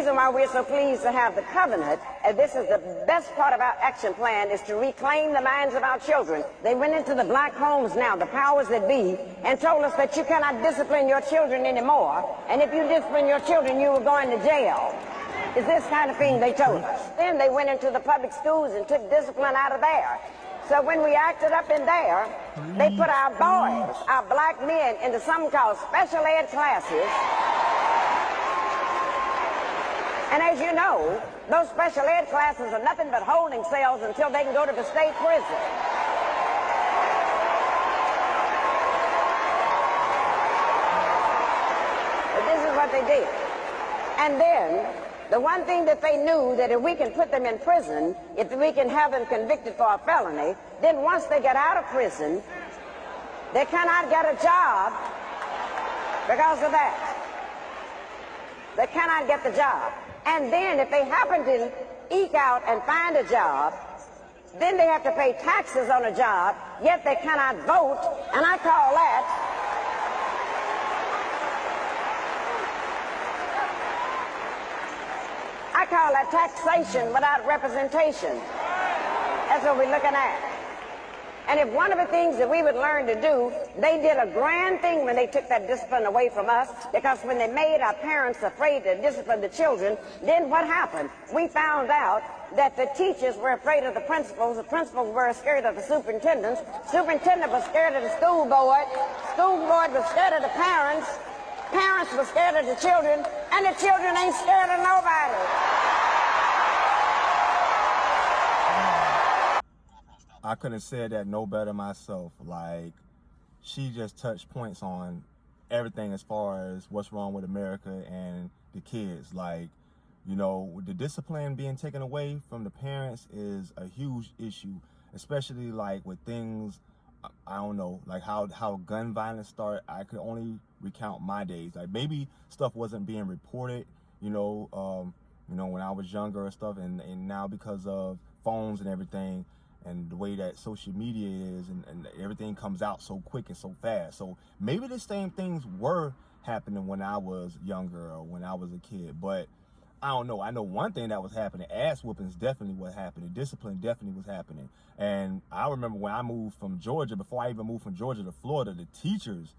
reason why we're so pleased to have the covenant, and this is the best part of our action plan, is to reclaim the minds of our children. They went into the black homes now, the powers that be, and told us that you cannot discipline your children anymore, and if you discipline your children, you will go into jail. Is this kind of thing they told us. Then they went into the public schools and took discipline out of there. So when we acted up in there, they put our boys, our black men, into something called special ed classes. And as you know, those special ed classes are nothing but holding cells until they can go to the state prison. But this is what they did. And then, the one thing that they knew, that if we can put them in prison, if we can have them convicted for a felony, then once they get out of prison, they cannot get a job because of that. They cannot get the job. And then if they happen to eke out and find a job, then they have to pay taxes on a job, yet they cannot vote, and I call that taxation without representation. That's what we're looking at. And if one of the things that we would learn to do, they did a grand thing when they took that discipline away from us, because when they made our parents afraid to discipline the children, then what happened? We found out that the teachers were afraid of the principals were scared of the superintendent was scared of the school board was scared of the parents were scared of the children, and the children ain't scared of nobody. I couldn't have said that no better myself. Like, she just touched points on everything as far as what's wrong with America and the kids. Like, you know, the discipline being taken away from the parents is a huge issue, especially like with things, I don't know, like how gun violence started. I could only recount my days. Like, maybe stuff wasn't being reported, when I was younger and stuff, and now because of phones and everything, and the way that social media is, and everything comes out so quick and so fast. So maybe the same things were happening when I was younger or when I was a kid, but I don't know. I know one thing that was happening. Ass whoopings definitely was happening. Discipline definitely was happening. And I remember when I moved from Georgia, before I even moved from Georgia to Florida, the teachers,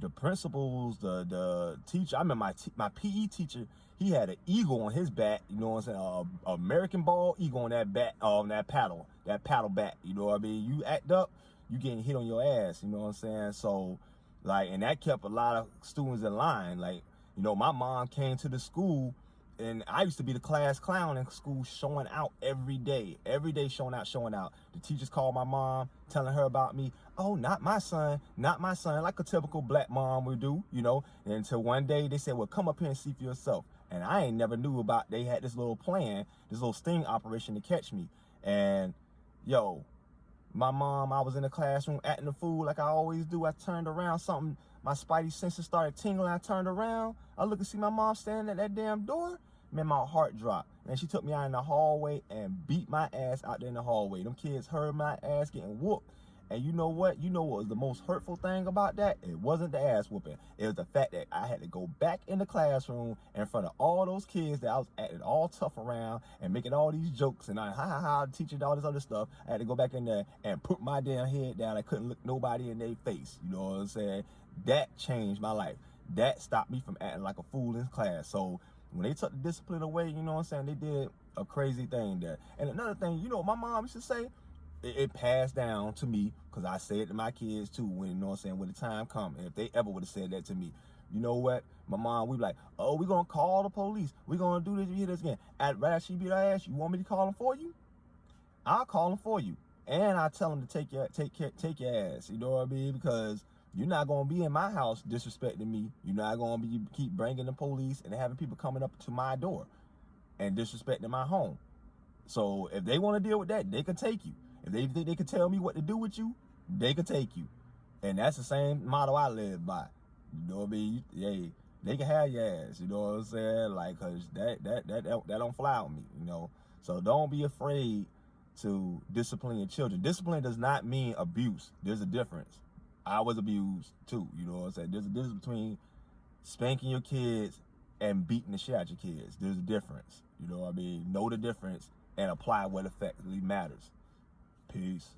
the principals, the teacher, I remember my PE teacher, he had an eagle on his bat, you know what I'm saying, American ball eagle on that bat, that paddle bat, you know what I mean? You act up, you getting hit on your ass, you know what I'm saying? So, like, and that kept a lot of students in line. Like, my mom came to the school, and I used to be the class clown in school, showing out every day showing out. The teachers called my mom, telling her about me. Oh, not my son, like a typical black mom would do, And until one day they said, well, come up here and see for yourself. And I ain't never knew about, they had this little plan, this little sting operation to catch me. And my mom, I was in the classroom acting a fool like I always do. I turned around, my spidey senses started tingling. I turned around, I look and see my mom standing at that damn door. Man, my heart dropped. And she took me out in the hallway and beat my ass out there in the hallway. Them kids heard my ass getting whooped. And you know what? You know what was the most hurtful thing about that? It wasn't the ass whooping. It was the fact that I had to go back in the classroom in front of all those kids that I was acting all tough around and making all these jokes and teaching all this other stuff. I had to go back in there and put my damn head down. I couldn't look nobody in their face. You know what I'm saying? That changed my life. That stopped me from acting like a fool in class. So when they took the discipline away, you know what I'm saying, they did a crazy thing there. And another thing, my mom used to say, it passed down to me, because I say it to my kids too, when the time comes. And if they ever would have said that to me, you know what? My mom, we be like, oh, we're going to call the police. We're going to do this, this again. Right after she beat her ass, you want me to call them for you? I'll call them for you. And I tell them to take your ass, you know what I mean? Because you're not going to be in my house disrespecting me. You're not going to keep bringing the police and having people coming up to my door and disrespecting my home. So if they want to deal with that, they can take you. If they think they can tell me what to do with you, they can take you. And that's the same motto I live by. You know what I mean? They can have your ass, you know what I'm saying? Like, cause that don't fly with me, So don't be afraid to discipline your children. Discipline does not mean abuse. There's a difference. I was abused too, you know what I'm saying? There's a difference between spanking your kids and beating the shit out your kids. There's a difference. You know what I mean? Know the difference and apply what effectively matters. Peace.